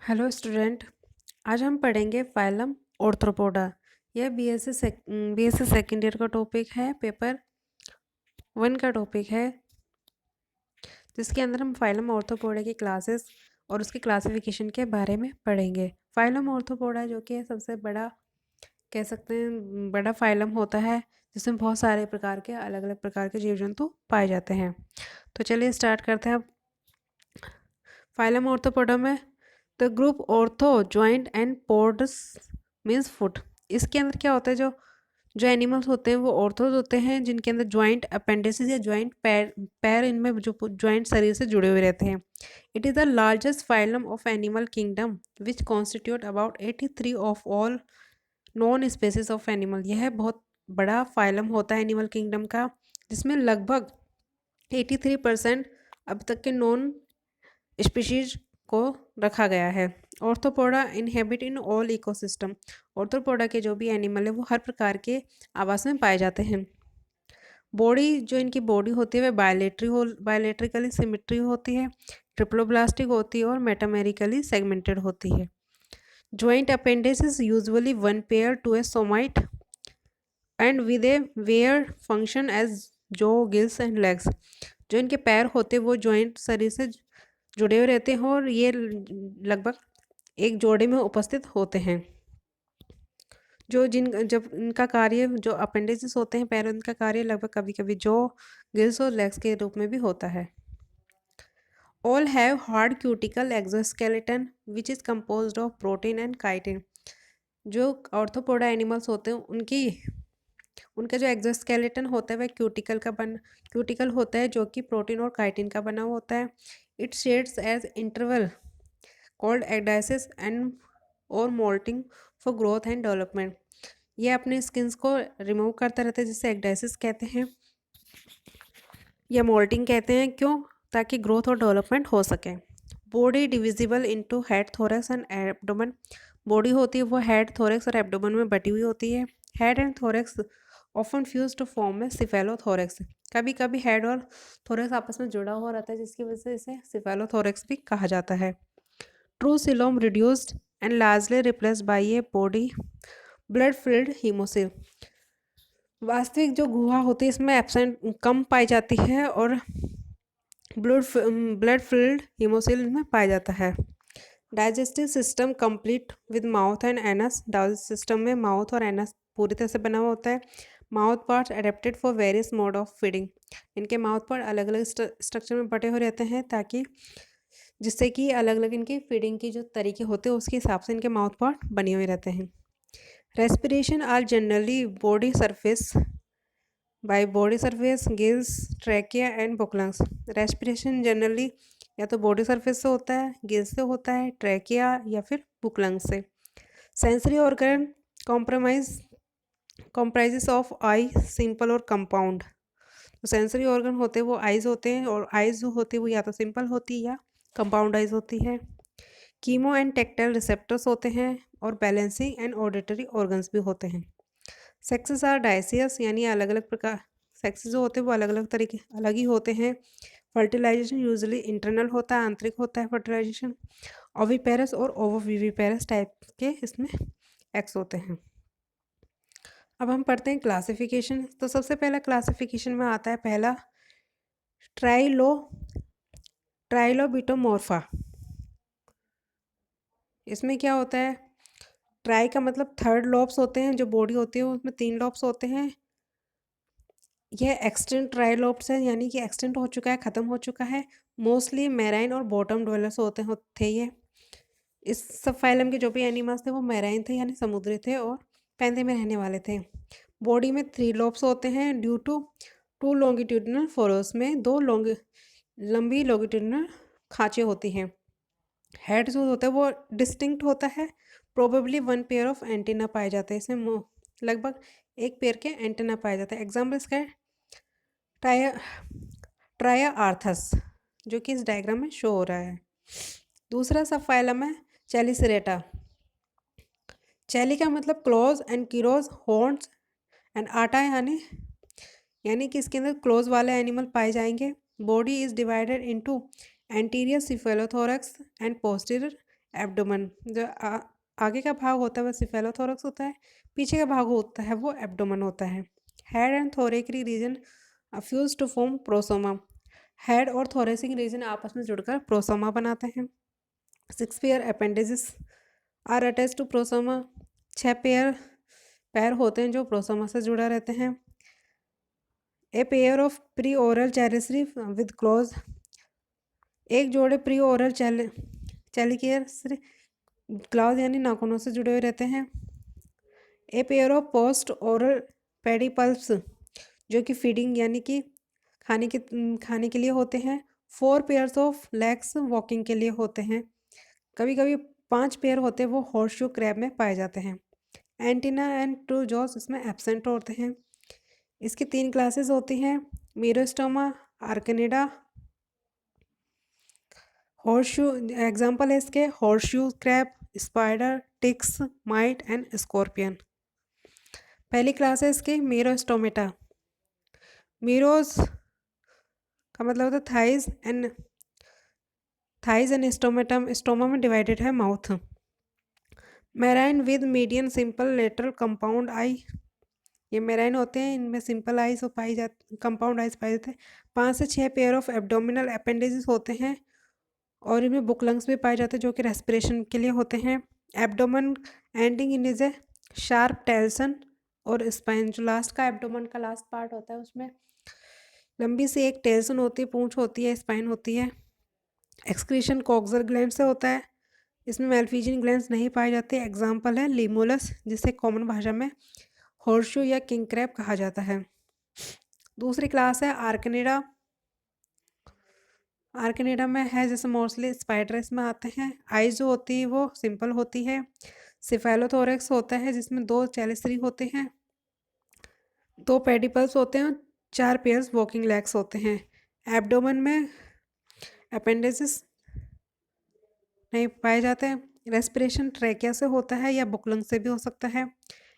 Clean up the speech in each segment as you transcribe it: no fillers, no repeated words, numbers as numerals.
Hello student. आज हम पढ़ेंगे फाइलम ऑर्थ्रोपोडा। यह बीएससी सेकेंड ईयर का टॉपिक है, पेपर 1 का टॉपिक है, जिसके अंदर हम फाइलम ऑर्थ्रोपोडा की क्लासेस और उसकी क्लासिफिकेशन के बारे में पढ़ेंगे। फाइलम ऑर्थ्रोपोडा जो कि सबसे बड़ा कह सकते हैं बड़ा फाइलम होता है, जिसमें बहुत सारे प्रकार के अलग अलग प्रकार के जीव जंतु पाए जाते हैं। तो चलिए स्टार्ट करते हैं अब। फाइलम ऑर्थ्रोपोडा में the group ortho joint and pods means foot. इसके अंदर क्या होता है, जो जो एनिमल्स होते हैं वो ऑर्थोज होते हैं, जिनके अंदर जॉइंट अपेंडिसेस या जॉइंट पैर पैर इनमें जो जॉइंट शरीर से जुड़े हुए रहते हैं। It is the largest phylum of animal kingdom which constitute about 83 of all non species of animal. यह बहुत बड़ा फाइलम होता है एनिमल किंगडम का, जिसमें लगभग 83% अब तक के नॉन स्पीशीज को रखा गया है। Arthropoda inhabit in all ecosystem. Arthropoda के जो भी एनिमल है वो हर प्रकार के आवास में पाए जाते हैं। बॉडी जो इनकी बॉडी होती है वह बायोलेट्रिकली सिमेट्री होती है, ट्रिप्लोब्लास्टिक होती है और मेटामेरिकली सेगमेंटेड होती है। Joint appendices usually one pair to a somite and with a where function as जो गिल्स एंड लेग्स। जो इनके पैर होते हैं वो जॉइंट शरीर से जुड़े हुए रहते हैं और ये लगभग एक जोड़े में उपस्थित होते हैं। जब इनका कार्य जो अपेंडिसेस होते हैं पैरों, इनका कार्य लगभग कभी कभी जो गिल्स और लेग्स के रूप में भी होता है। All have hard cuticle exoskeleton which is composed of protein and chitin. जो ऑर्थोपोडा एनिमल्स होते हैं उनका जो एक्सोस्केलेटन होता है वह क्यूटिकल होता है, जो कि प्रोटीन और काइटिन का बना हुआ होता है। It sheds as interval called ecdysis and और moulting for growth and development. ये अपने स्किन्स को रिमूव करता रहता है, जिसे एक्डाइसिस कहते हैं या मोल्टिंग कहते हैं। क्यों? ताकि ग्रोथ और डेवलपमेंट हो सके। Body divisible into head, thorax and abdomen. Body होती है वो हेड, थोरैक्स और एब्डोमेन में बटी हुई होती है। Head and thorax often fuse to form में सिफेलोथोरैक्स। कभी कभी हेड और थोरैक्स आपस में जुड़ा हुआ रहता है, जिसकी वजह से इसे सिफेलोथोरैक्स भी कहा जाता है। True coelom reduced and largely replaced by a body blood filled haemocoel. वास्तविक जो गुहा होती है इसमें एब्सेंट कम पाई जाती है और ब्लड फिल्ड हीमोसिल में पाया जाता है। Digestive system complete with mouth and anus. Digestive system में माउथ और एनस पूरी तरह से बना हुआ होता है। Mouth parts adapted for various mode of feeding. इनके माउथ पार्ट अलग अलग स्ट्रक्चर में बटे हुए रहते हैं, ताकि जिससे कि अलग अलग इनकी फीडिंग की जो तरीके होते हैं उसके हिसाब से इनके माउथ पार्ट बने हुए रहते हैं। Respiration are generally body surface by body surface, gills, trachea and book lungs. Respiration generally या तो बॉडी सरफेस से होता है, गिल्स से होता है, ट्रैकिया या फिर बुकलंग से। Sensory organ comprises of I, simple और कंपाउंड। तो सेंसरी ऑर्गन होते हैं वो आइज होते हैं, और आइज जो होती है वो या तो सिंपल होती है या कंपाउंड आइज होती है। कीमो एंड टेक्टाइल रिसेप्टर्स होते हैं और बैलेंसिंग एंड ऑडिटरी ऑर्गन्स भी होते हैं। सेक्सेस आर डाइसियस, यानी अलग अलग प्रकार सेक्सेस जो होते हैं वो अलग अलग तरीके अलग ही होते हैं। फर्टिलाइजेशन यूजुअली इंटरनल होता है, आंतरिक होता है फर्टिलाइजेशन। ओविपेरस और ओवोविविपेरस टाइप के इसमें एक्स होते हैं। अब हम पढ़ते हैं क्लासिफिकेशन। तो सबसे पहला क्लासिफिकेशन में आता है पहला ट्राइलोबिटोमॉर्फा। इसमें क्या होता है, ट्राई का मतलब थर्ड लॉब्स होते हैं, जो बॉडी होती है उसमें 3 लॉब्स होते हैं। यह एक्सटेंट ट्राइलोब्स है, यानी कि एक्सटेंट हो चुका है, ख़त्म हो चुका है। मोस्टली मैराइन और बॉटम ड्वेलर्स थे ये। इस सब फाइलम के जो भी एनिमल्स थे वो मैराइन थे, यानी समुद्री थे और पैंदे में रहने वाले थे। बॉडी में 3 लॉब्स होते हैं ड्यू टू 2 लॉन्गिट्यूडिनल फोरोस में 2 लंबी लॉन्गिट्यूडिनल खाँचे होती हैं। हेड जो होता है वो डिस्टिंक्ट होता है। प्रोबेबली 1 पेयर ऑफ एंटीना पाए जाते हैं, इसमें लगभग 1 पेयर के एंटीना पाए जाते हैं। एग्जाम्पल इसका है ट्राया आर्थस, जो कि इस डायग्राम में शो हो रहा है। दूसरा सब फाइलम है चेलिसरेटा। चेली का मतलब close and Kiroj horns and आटा, यानी कि इसके अंदर क्लोज वाले एनिमल पाए जाएंगे। Body is divided into anterior cephalothorax and posterior abdomen, जो आगे का भाग होता है वो सिफेलोथोरक्स होता है, पीछे का भाग होता है वो एब्डोमेन होता है। Head and thoracic region fuse to form prosoma. Head और थोरेसिक रीजन आपस में जुड़कर प्रोसोमा बनाते हैं। 6 pair appendages are attach to prosoma. 6 pair पैर होते हैं जो प्रोसोमा से जुड़ा रहते हैं। A pair of pre oral chelicerae with claws. एक जोड़े प्री ओरल चैलिकेयर क्लॉज यानी नाखूनों से जुड़े हुए रहते हैं। A pair of post oral pedipalps जो कि फीडिंग यानी कि खाने के लिए होते हैं। 4 पेयर्स ऑफ लेग्स वॉकिंग के लिए होते हैं। कभी कभी 5 पेयर होते हैं वो हॉर्सशू क्रैब में पाए जाते हैं। एंटीना एंड टू जॉस इसमें एब्सेंट होते हैं। इसकी 3 क्लासेस होती हैं, मीरोस्टोमा, आर्कनिडा, हॉर्सशू। एग्जाम्पल है इसके horseshoe crab, spider, ticks, mite and scorpion. पहली क्लास है इसकी मीरोस्टोमेटा। मीरोज का मतलब होता है थाइज एंड स्टोमेटम, स्टोमा में डिवाइडेड है mouth. Marine with median simple lateral compound eye. ये मेराइन होते हैं, इनमें सिंपल आइज पाई जाती, कंपाउंड आइज पाए जाते हैं। 5 से 6 पेयर ऑफ एब्डोमिनल अपेंडेजेस होते हैं और इनमें बुक लंग्स भी पाए जाते हैं जो कि रेस्पिरेशन के लिए होते हैं। Abdomen ending in is a sharp telson और स्पाइन। जो लास्ट का एब्डोमन का लास्ट पार्ट होता है उसमें लंबी सी एक टेल्सन होती है, पूंछ होती है, स्पाइन होती है। एक्सक्रीशन कॉक्सर ग्लैंड से होता है। इसमें मेल्फिजियन ग्लैंड्स नहीं पाए जाते। एग्जाम्पल है लीमोलस, जिसे कॉमन भाषा में हॉर्सशू या किंग क्रैब कहा जाता है। दूसरी क्लास है आर्कनिडा। आर्कनिडा में है जैसे मोस्टली स्पाइडर इसमें आते हैं। आइज जो होती है वो सिंपल होती है। सिफेलोथोरेक्स होता है जिसमें 2 चैलिसरी होते हैं, 2 पेडिपल्स होते हैं, 4 पेयर्स वॉकिंग लेग्स होते हैं। एब्डोमेन में अपेंडिसेस नहीं पाए जाते हैं। रेस्पिरेशन ट्रैकिया से होता है या बुकलंग से भी हो सकता है।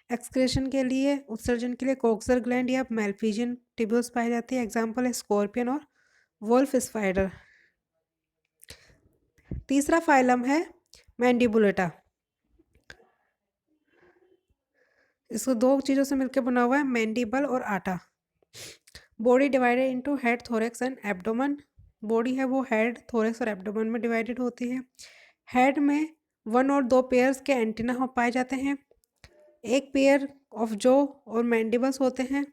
एक्सक्रेशन के लिए, उत्सर्जन के लिए कोक्सर ग्लैंड या मेल्फिजियन टिब्यूल्स पाई जाती है। एग्जाम्पल है स्कॉर्पियन और वोल्फ स्पाइडर। तीसरा फाइलम है मैंडिबुलेटा। इसको 2 चीज़ों से मिलकर बना हुआ है, मैंडिबल और आटा। Body divided into head, thorax and abdomen. Body है वो हेड, थोरेक्स और एब्डोमेन में डिवाइडेड होती है। हेड में 1 और 2 पेयर्स के एंटीना पाए जाते हैं। 1 पेयर ऑफ जॉ और मैंडिबल्स होते हैं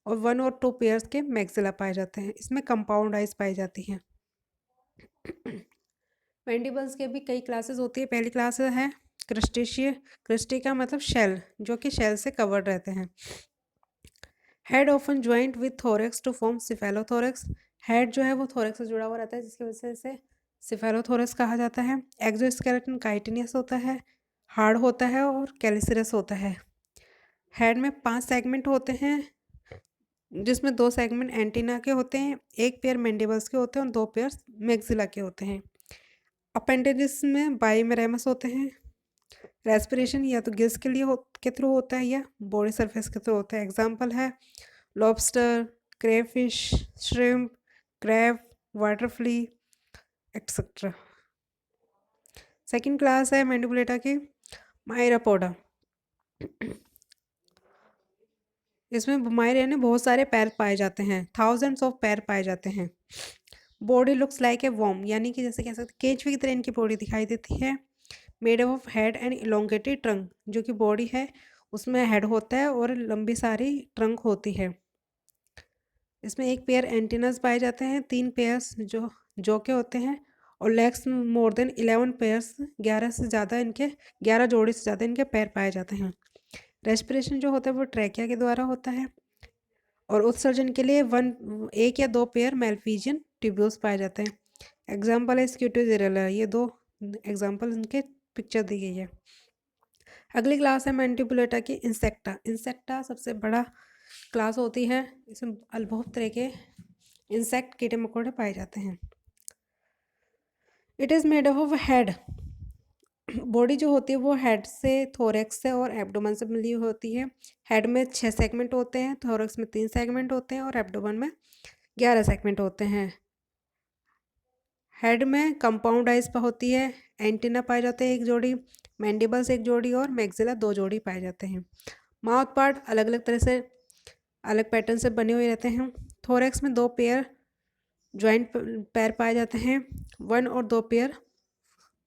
और 1 और 2 पेयर्स के मैक्सिला पाए जाते हैं। इसमें कंपाउंड आइज पाई जाती हैं। मैंडिबल्स के भी कई क्लासेस होती है। पहली क्लास है क्रस्टेशिया। क्रस्टी का मतलब शेल, जो कि शेल से कवर्ड रहते हैं। Head often joint with thorax to form cephalothorax. Head जो है वो थोरेक्स से जुड़ा हुआ रहता है जिसकी वजह से सिफेलोथोरेक्स कहा जाता है। एक्सोस्केलेटन काइटिनियस होता है, हार्ड होता है और कैलिसरस होता है। हेड में 5 सेगमेंट होते हैं जिसमें 2 सेगमेंट एंटीना के होते हैं, 1 पेयर मैंडिबल्स के होते हैं और 2 पेयर मैक्सिला के होते हैं। अपेंडेजेस में बाइमेरेमस होते हैं। रेस्पिरेशन या तो गिल्स के थ्रू होता है या बॉडी सरफेस के थ्रू होता है। एग्जाम्पल है lobster, crayfish, shrimp, crab, water flea etcetera. Second class है मैंडिबुलेटा की माइरापोडा। इसमें माइरा ने बहुत सारे पैर पाए जाते हैं, थाउजेंड्स ऑफ पैर पाए जाते हैं। Body looks like a worm, यानी कि जैसे कह सकते केंचुए की तरह इनकी बॉडी दिखाई देती है। Made up of head and elongated trunk, जो कि बॉडी है उसमें हेड होता है और लंबी सारी ट्रंक होती है। इसमें 1 पेयर एंटीनास पाए जाते हैं, 3 पेयर्स जो के होते हैं और लेग्स मोर देन 11 पेयर्स, 11 जोड़ी से ज़्यादा इनके पैर पाए जाते हैं। रेस्पिरेशन जो होता है वो ट्रैकिया के द्वारा होता है और उत्सर्जन के लिए 1 या 2 पेयर मेल्फिजियन ट्यूब्यूल्स पाए जाते हैं। एग्जाम्पल है स्क्यूटोजेरेला। ये 2 एग्जाम्पल इनके पिक्चर दी गई है। अगली क्लास है मैंडिबुलेटा की इंसेक्टा। इंसेक्टा सबसे बड़ा क्लास होती है। इसमें बहुत तरह के इंसेक्ट कीड़े मकोड़े पाए जाते हैं। It is made of head. Body जो होती है वो हेड से, थोरेक्स से और एब्डोमेन से मिली होती है। हेड में 6 सेगमेंट होते हैं, थोरेक्स में 3 सेगमेंट होते हैं और एब्डोमेन में 11 सेगमेंट होते हैं। हेड में कंपाउंड आइज होती है, एंटीना पाए जाते हैं एक जोड़ी, मैंडिबल्स एक जोड़ी और मैक्सिला 2 जोड़ी पाए जाते हैं। माउथ पार्ट अलग अलग तरह से अलग पैटर्न से बने हुए रहते हैं। थोरैक्स में 2 पेयर ज्वाइंट पैर पाए जाते हैं, 1 और 2 पेयर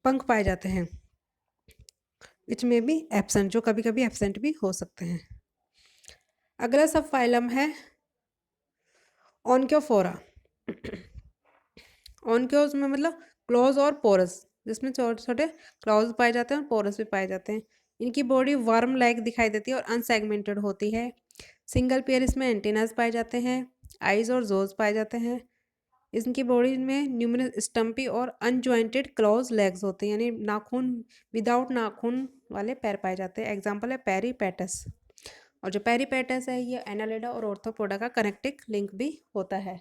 पंख पाए जाते हैं, विच में भी एब्सेंट, जो कभी कभी एब्सेंट भी हो सकते हैं। अगला सब फाइलम है ऑनक्योफोरा। ऑनक्योज में मतलब क्लोज और पोरस, जिसमें छोटे छोटे क्लोज पाए जाते हैं और पोरस भी पाए जाते हैं। इनकी बॉडी वर्म लाइक दिखाई देती है और अनसेगमेंटेड होती है। सिंगल पेयर इसमें एंटीनास पाए जाते हैं, आइज और जोज पाए जाते हैं। इनकी बॉडी में न्यूमरस स्टम्पी और अनजॉइंटेड क्लॉज लेग्स होते हैं, यानी नाखून विदाउट नाखून वाले पैर पाए जाते हैं। एग्जाम्पल है पेरीपेटस। और जो पेरीपेटस है ये एनालिडा और ऑर्थोपोडा का कनेक्टिंग लिंक भी होता है।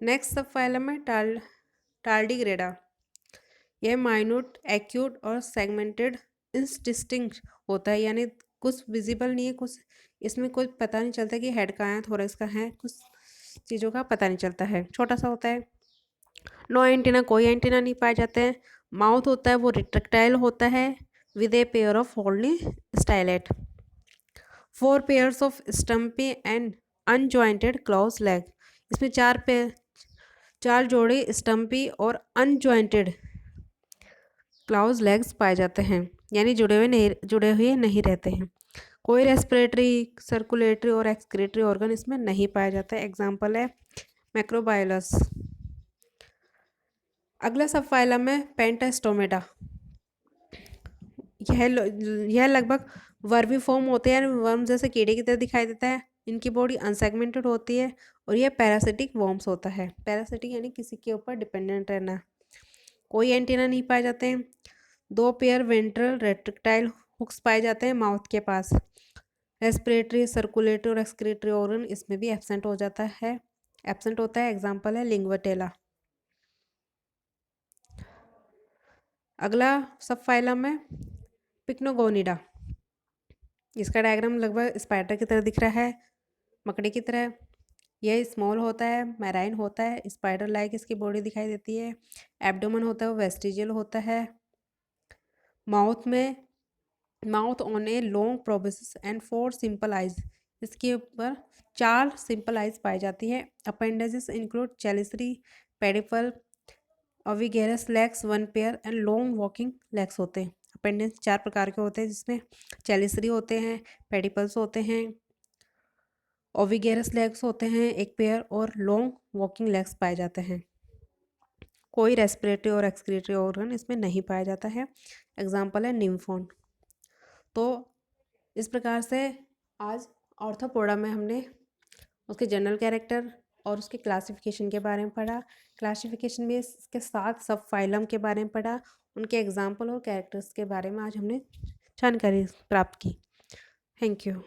नेक्स्ट सब फाइलम है टार्डिग्रेडा। यह माइन्यूट, एक्यूट और सेगमेंटेड इंडिस्टिंक्ट होता है, यानी कुछ विजिबल नहीं है, कुछ इसमें कोई पता नहीं चलता कि हेड का है थोरैक्स का है, कुछ चीज़ों का पता नहीं चलता है, छोटा सा होता है। नो एंटीना, कोई एंटीना नहीं पाए जाते हैं। माउथ होता है वो रिट्रैक्टाइल होता है विद ए पेयर ऑफ होल्डी stylet. 4 pairs of stumpy and unjointed claws leg. इसमें 4 जोड़े स्टम्पी और अनजॉइंटेड क्लॉज लेग्स पाए जाते हैं, यानी जुड़े हुए नहीं रहते हैं। कोई रेस्पिरेटरी, सर्कुलेटरी और एक्सक्रीटरी ऑर्गन इसमें नहीं पाया जाता है। एग्जाम्पल है मैक्रोबायोलस। अगला सब फाइलम है पेंटास्टोमेटा। यह लगभग वर्मीफॉर्म होते हैं, वर्म जैसे कीड़े की तरह दिखाई देता है। इनकी बॉडी अनसेगमेंटेड होती है और यह पैरासिटिक वर्म्स होता है। पैरासिटिक यानी किसी के ऊपर डिपेंडेंट रहना। कोई एंटीना नहीं पाए जाते हैं। 2 पेयर वेंट्रल रेट्रिक्टाइल हुक्स पाए जाते हैं माउथ के पास। रेस्पिरेटरी, सर्कुलेटरी और एक्सक्रीटरी ऑर्गन इसमें भी एब्सेंट होता है। एग्जाम्पल है लिंग्वाटेला। अगला सब फाइलम है पिक्नोगोनिडा। इसका डायग्राम लगभग स्पाइडर की तरह दिख रहा है, मकड़ी की तरह। यह स्मॉल होता है, मैराइन होता है, स्पाइडर लाइक इसकी बॉडी दिखाई देती है। एब्डोमेन होता है वो वेस्टिजियल होता है। Mouth on a long proboscis and 4 simple eyes. इसके ऊपर 4 सिंपल आइज पाई जाती है। Appendages include chelicerae, pedipalp, ovigerous legs 1 pair and long walking legs होते हैं। अपेंडेज 4 प्रकार के होते हैं, जिसमें चैलिसरी होते हैं, पेडिपल्स होते हैं, ओविगेरस लेग्स होते हैं 1 पेयर और लॉन्ग वॉकिंग लेग्स पाए जाते हैं। कोई रेस्पिरेटरी और एक्सक्रीटरी ऑर्गन इसमें नहीं पाया जाता है। एग्जाम्पल है निम्फोन। तो इस प्रकार से आज ऑर्थोपोडा में हमने उसके जनरल कैरेक्टर और उसके क्लासिफिकेशन के बारे में पढ़ा। क्लासिफिकेशन में इसके 7 सब फाइलम के बारे में पढ़ा, उनके एग्जाम्पल और कैरेक्टर्स के बारे में आज हमने जानकारी प्राप्त की। Thank you.